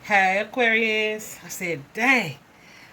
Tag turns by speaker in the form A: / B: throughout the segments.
A: Hey, Aquarius. I said, dang,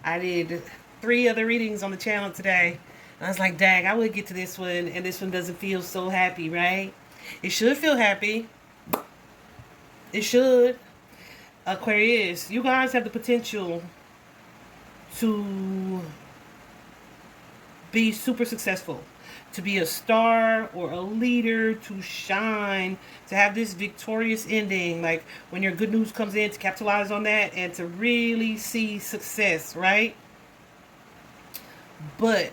A: I did 3 other readings on the channel today. And I was like, dang, I would get to this one, and this one doesn't feel so happy, right? It should feel happy. It should. Aquarius, you guys have the potential to be super successful, to be a star or a leader, to shine, to have this victorious ending. Like when your good news comes in, to capitalize on that and to really see success, right? But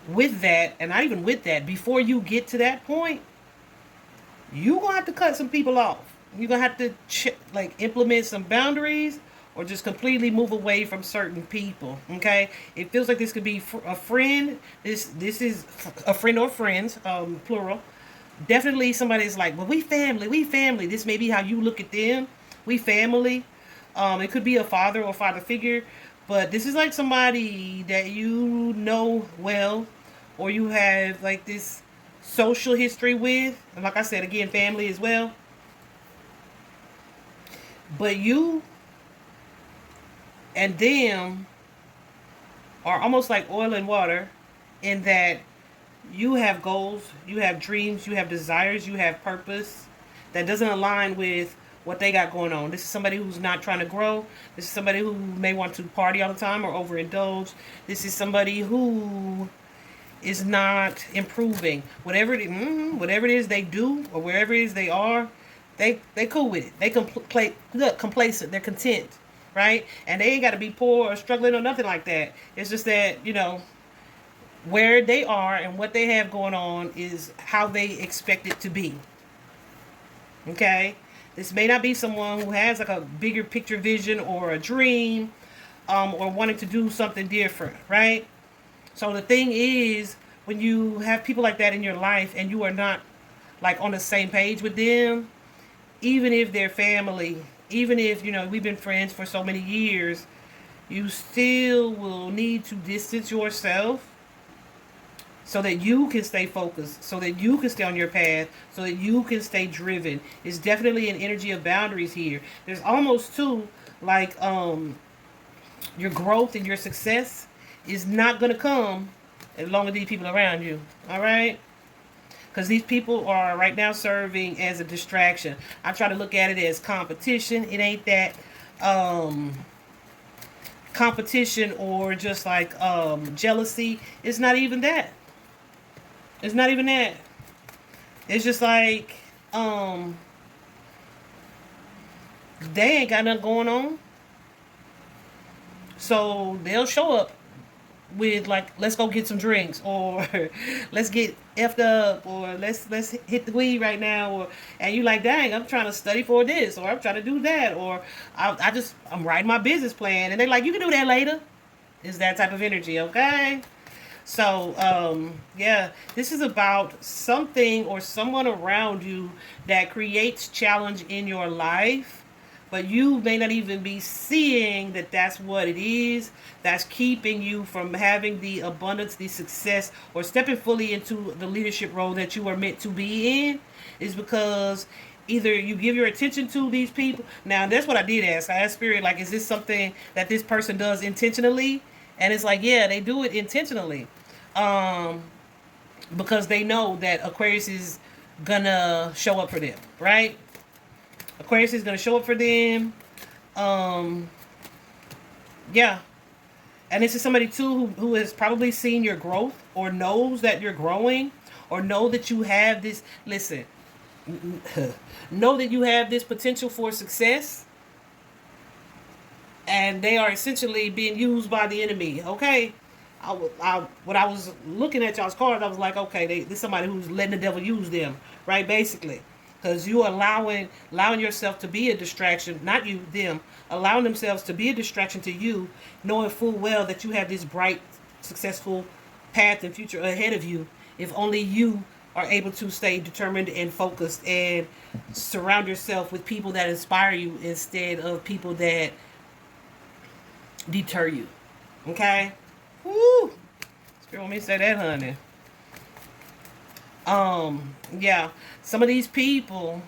A: with that, and not even with that, before you get to that point, you're going to have to cut some people off. You're going to have to implement some boundaries or just completely move away from certain people. Okay, it feels like this could be a friend. This is a friend or friends, plural. Definitely somebody's like, well, we family, we family. This may be how you look at them. We family. It could be a father or father figure, but this is like somebody that you know well, or you have like this social history with. And like I said, again, family as well. But you and them are almost like oil and water in that you have goals, you have dreams, you have desires, you have purpose that doesn't align with what they got going on. This is somebody who's not trying to grow. This is somebody who may want to party all the time or overindulge. This is somebody who is not improving. Whatever it is they do or wherever it is they are, they cool with it. They complacent. They're content, right? And they ain't got to be poor or struggling or nothing like that. It's just that where they are and what they have going on is how they expect it to be. Okay, this may not be someone who has like a bigger picture vision or a dream, or wanting to do something different, right? So the thing is, when you have people like that in your life and you are not like on the same page with them, even if they're family, even if we've been friends for so many years, you still will need to distance yourself so that you can stay focused, so that you can stay on your path, so that you can stay driven. It's definitely an energy of boundaries here. There's almost too like your growth and your success is not going to come as long as these people around you. All right? Because these people are right now serving as a distraction. I try to look at it as competition. It ain't that competition or just like jealousy. It's not even that. It's not even that. It's just like they ain't got nothing going on. So they'll show up with like, let's go get some drinks, or let's get effed up, or let's hit the weed right now, or and you like, dang, I'm trying to study for this, or I'm trying to do that, or I'm writing my business plan, and they're like, you can do that later. It's that type of energy, okay? So yeah, this is about something or someone around you that creates challenge in your life, but you may not even be seeing that that's what it is that's keeping you from having the abundance, the success, or stepping fully into the leadership role that you are meant to be in, is because either you give your attention to these people. Now, that's what I did ask. I asked Spirit, like, is this something that this person does intentionally? And it's like, yeah, they do it intentionally. Um, because they know that Aquarius is gonna show up for them, right? Aquarius is gonna show up for them. Um, yeah. And this is somebody too who has probably seen your growth, or knows that you're growing, or know that you have this, listen, know that you have this potential for success, and they are essentially being used by the enemy, okay? When I was looking at y'all's cards, I was like, okay, this is somebody who's letting the devil use them, right? Basically, because you are allowing yourself to be a distraction, not you, them, allowing themselves to be a distraction to you, knowing full well that you have this bright, successful path and future ahead of you. If only you are able to stay determined and focused and surround yourself with people that inspire you instead of people that deter you. Okay? Woo! Spirit want me to say that, honey. Yeah. Some of these people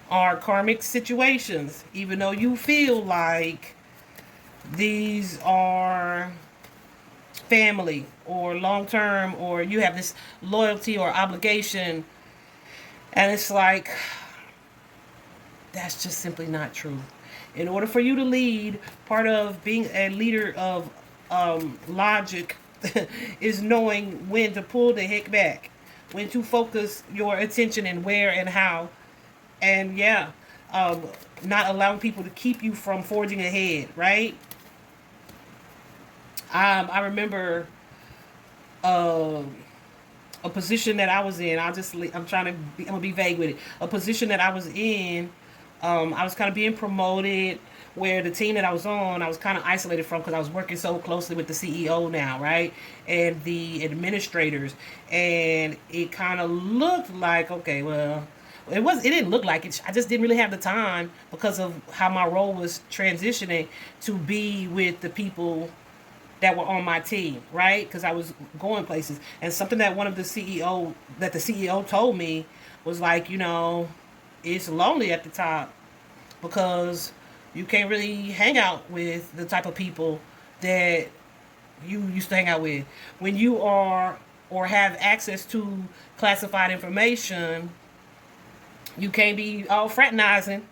A: are karmic situations, even though you feel like these are family or long term, or you have this loyalty or obligation, and it's like that's just simply not true. In order for you to lead, part of being a leader of logic is knowing when to pull the heck back, when to focus your attention and where and how, and yeah, um, not allowing people to keep you from forging ahead, right? I remember uh, a position that I was in. I'm gonna be vague with it. A position that I was in. I was kind of being promoted, where the team that I was on, I was kind of isolated from because I was working so closely with the CEO now, right, and the administrators, and it kind of looked like, okay, well, it didn't look like it. I just didn't really have the time because of how my role was transitioning to be with the people that were on my team, right? Because I was going places, and something that one of the CEO told me was like, it's lonely at the top because you can't really hang out with the type of people that you used to hang out with when you are or have access to classified information. You can't be all fraternizing.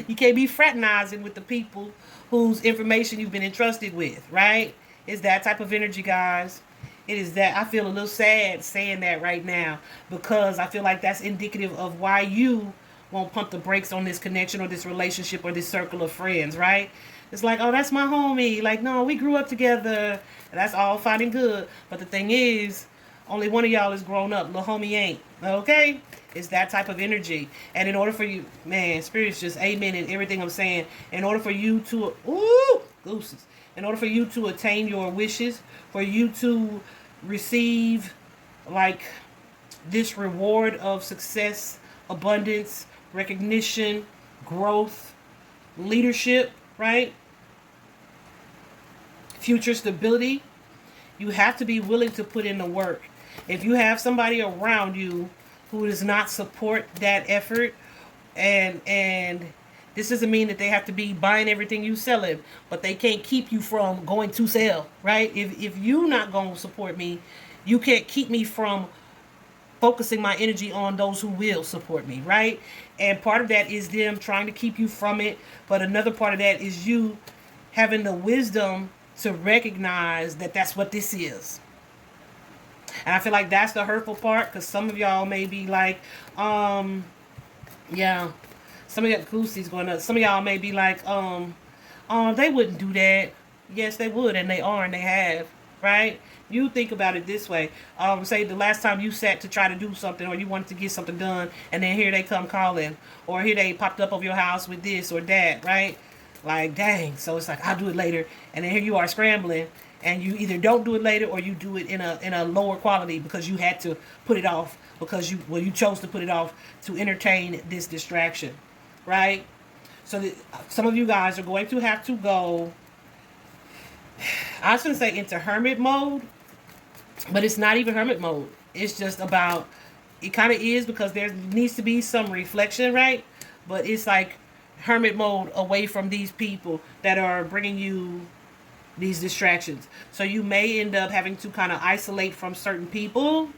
A: You can't be fraternizing with the people whose information you've been entrusted with, right? It's that type of energy, guys. It is that. I feel a little sad saying that right now because I feel like that's indicative of why you won't pump the brakes on this connection or this relationship or this circle of friends, right? It's like, oh, that's my homie. Like, no, we grew up together. That's all fine and good. But the thing is, only one of y'all is grown up. Little homie ain't. Okay? It's that type of energy. And in order for you, man, Spirit's just amen in everything I'm saying. In order for you to, ooh, gooses. In order for you to attain your wishes, for you to receive, like, this reward of success, abundance, recognition, growth, leadership, right? Future stability, you have to be willing to put in the work. If you have somebody around you who does not support that effort, and this doesn't mean that they have to be buying everything you selling, but they can't keep you from going to sell, right? If you not going to support me, you can't keep me from focusing my energy on those who will support me, right? And part of that is them trying to keep you from it, but another part of that is you having the wisdom to recognize that that's what this is. And I feel like that's the hurtful part, because some of y'all may be like, yeah, some of y'all, Goosey's going up. Some of y'all may be like, they wouldn't do that. Yes, they would, and they are, and they have, right? You think about it this way. Say the last time you sat to try to do something, or you wanted to get something done, and then here they come calling, or here they popped up over your house with this or that, right? Like, dang. So it's like, I'll do it later, and then here you are scrambling, and you either don't do it later or you do it in a lower quality because you had to put it off because you chose to put it off to entertain this distraction, right? So some of you guys are going to have to go, I shouldn't say into hermit mode, but it's not even hermit mode. It's just about, it kind of is, because there needs to be some reflection, right? But it's like hermit mode away from these people that are bringing you these distractions. So you may end up having to kind of isolate from certain people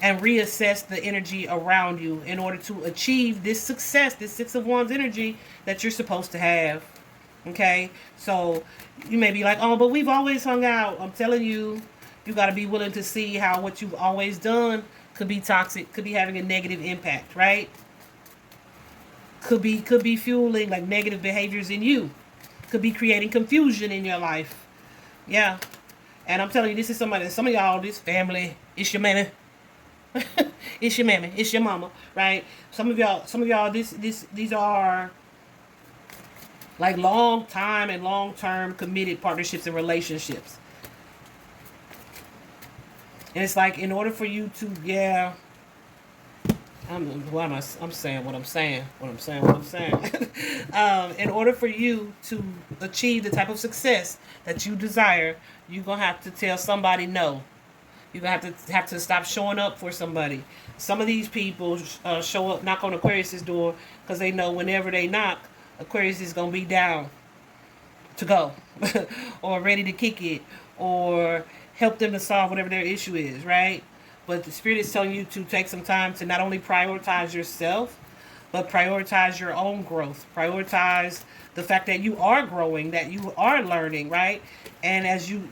A: and reassess the energy around you in order to achieve this success, this Six of Wands energy that you're supposed to have. Okay? So you may be like, oh, but we've always hung out. I'm telling you, you got to be willing to see how what you've always done could be toxic, could be having a negative impact, right? Could be fueling like negative behaviors in you. Could be creating confusion in your life. Yeah. And I'm telling you, this is somebody, some of y'all, this family, it's your mammy. It's your mammy, it's your mama, right? Some of y'all, these are like long time and long term committed partnerships and relationships. And it's like, in order for you to, yeah, I'm saying what I'm saying. In order for you to achieve the type of success that you desire, you're going to have to tell somebody no. You're going to have to stop showing up for somebody. Some of these people show up, knock on Aquarius's door because they know whenever they knock, Aquarius is going to be down to go or ready to kick it or help them to solve whatever their issue is, right? But the Spirit is telling you to take some time to not only prioritize yourself, but prioritize your own growth. Prioritize the fact that you are growing, that you are learning, right? And as you,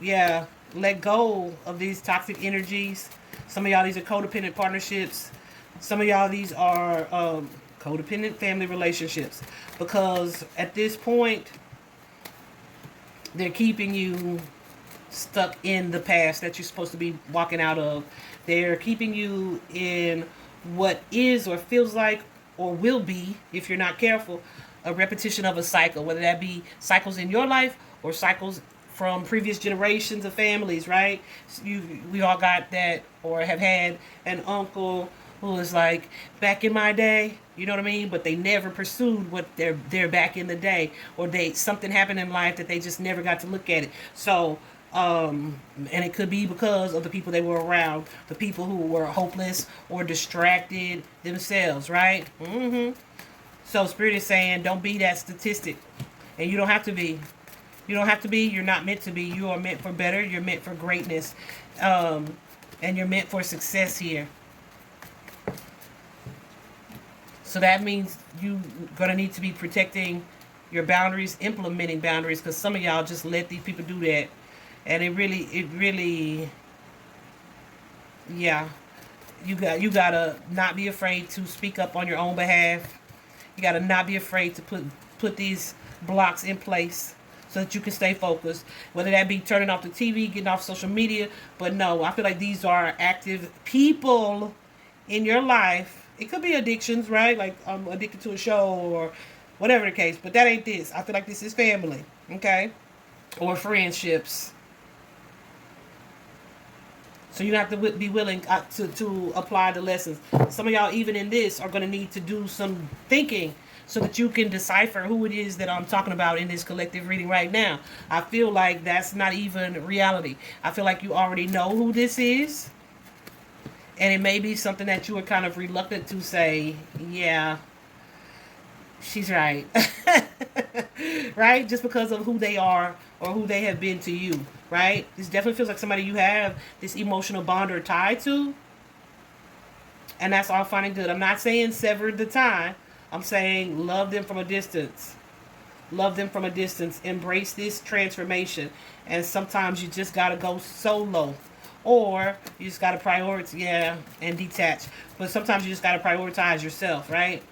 A: let go of these toxic energies. Some of y'all, these are codependent partnerships. Some of y'all, these are codependent family relationships. Because at this point, they're keeping you stuck in the past that you're supposed to be walking out of. They're keeping you in what is or feels like or will be, if you're not careful, a repetition of a cycle, whether that be cycles in your life or cycles from previous generations of families, right? We all got that or have had an uncle who is like, back in my day, you know what I mean? But they never pursued what they're back in the day, or something happened in life that they just never got to look at it. So, and it could be because of the people they were around, the people who were hopeless or distracted themselves, right? So Spirit is saying, don't be that statistic. And you don't have to be. You don't have to be. You're not meant to be. You are meant for better. You're meant for greatness. And you're meant for success here. So that means you're going to need to be protecting your boundaries, implementing boundaries, because some of y'all just let these people do that. And it really, yeah. You gotta not be afraid to speak up on your own behalf. You gotta not be afraid to put these blocks in place so that you can stay focused. Whether that be turning off the TV, getting off social media. But no, I feel like these are active people in your life. It could be addictions, right? Like I'm addicted to a show or whatever the case. But that ain't this. I feel like this is family, okay? Or friendships. So you have to be willing to apply the lessons. Some of y'all, even in this, are going to need to do some thinking so that you can decipher who it is that I'm talking about in this collective reading right now. I feel like that's not even reality. I feel like you already know who this is. And it may be something that you are kind of reluctant to say, yeah, she's right. Right? Just because of who they are or who they have been to you. Right? This definitely feels like somebody you have this emotional bond or tie to. And that's all fine and good. I'm not saying sever the tie. I'm saying love them from a distance. Love them from a distance. Embrace this transformation. And sometimes you just got to go solo. Or you just got to prioritize, and detach. But sometimes you just got to prioritize yourself, right?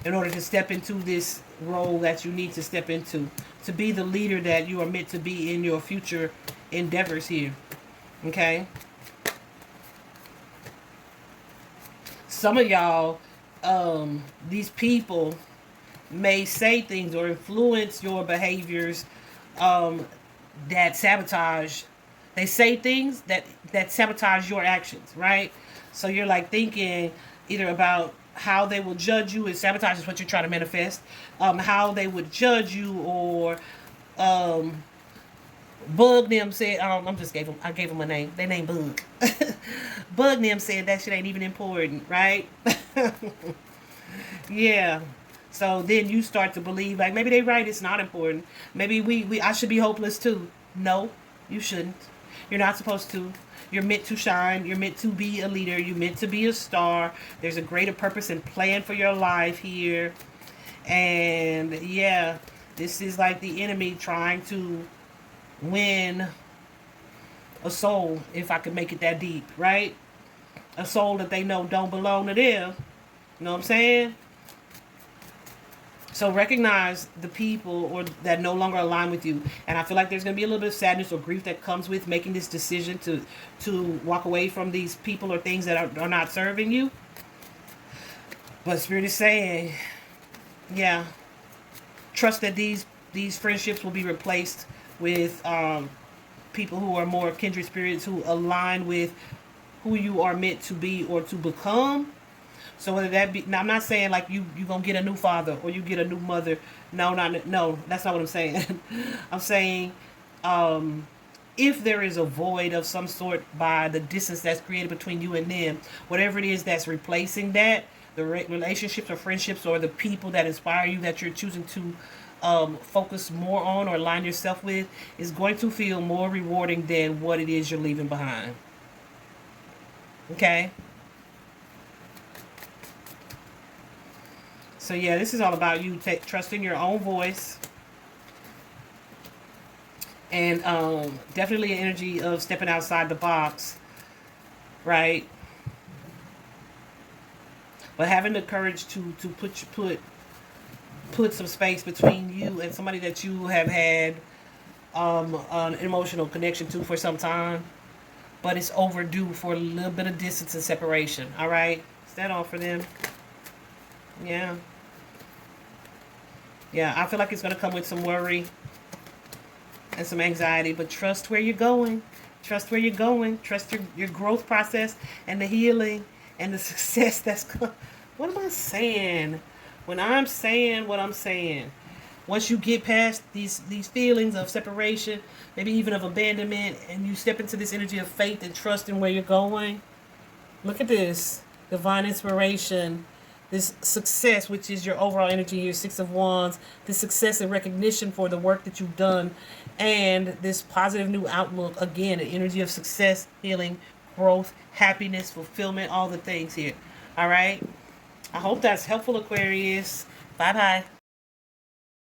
A: In order to step into this role that you need to step into. To be the leader that you are meant to be in your future endeavors here. Okay? Some of y'all, these people may say things or influence your behaviors that sabotage. They say things that sabotage your actions, right? So you're like thinking either about how they will judge you. It sabotages what you're trying to manifest. How they would judge you, or Bug them said, I gave them a name. They name Bug. Bug them said that shit ain't even important, right? Yeah. So then you start to believe like maybe they right, it's not important. Maybe I should be hopeless too. No, you shouldn't. You're not supposed to. You're meant to shine. You're meant to be a leader. You're meant to be a star. There's a greater purpose and plan for your life here. And yeah, this is like the enemy trying to win a soul, if I could make it that deep, right? A soul that they know don't belong to them. You know what I'm saying? So recognize the people or that no longer align with you. And I feel like there's going to be a little bit of sadness or grief that comes with making this decision to walk away from these people or things that are not serving you. But Spirit is saying, yeah, trust that these friendships will be replaced with people who are more kindred spirits, who align with who you are meant to be or to become. So whether that be, now I'm not saying like you gonna get a new father or you get a new mother. No, that's not what I'm saying. I'm saying if there is a void of some sort by the distance that's created between you and them, whatever it is that's replacing that, the relationships or friendships or the people that inspire you that you're choosing to focus more on or align yourself with, is going to feel more rewarding than what it is you're leaving behind. Okay? So yeah, this is all about you trusting your own voice. And definitely an energy of stepping outside the box, right? But having the courage to put some space between you and somebody that you have had an emotional connection to for some time, but it's overdue for a little bit of distance and separation. All right, is that all for them? Yeah. Yeah, I feel like it's gonna come with some worry and some anxiety, but trust where you're going. Trust where you're going. Trust your growth process and the healing and the success that's coming. What am I saying? When I'm saying what I'm saying, once you get past these feelings of separation, maybe even of abandonment, and you step into this energy of faith and trust in where you're going, look at this. Divine inspiration, this success, which is your overall energy here, Six of Wands, this success and recognition for the work that you've done, and this positive new outlook, again, an energy of success, healing, growth, happiness, fulfillment, all the things here. All right? I hope that's helpful, Aquarius. Bye-bye.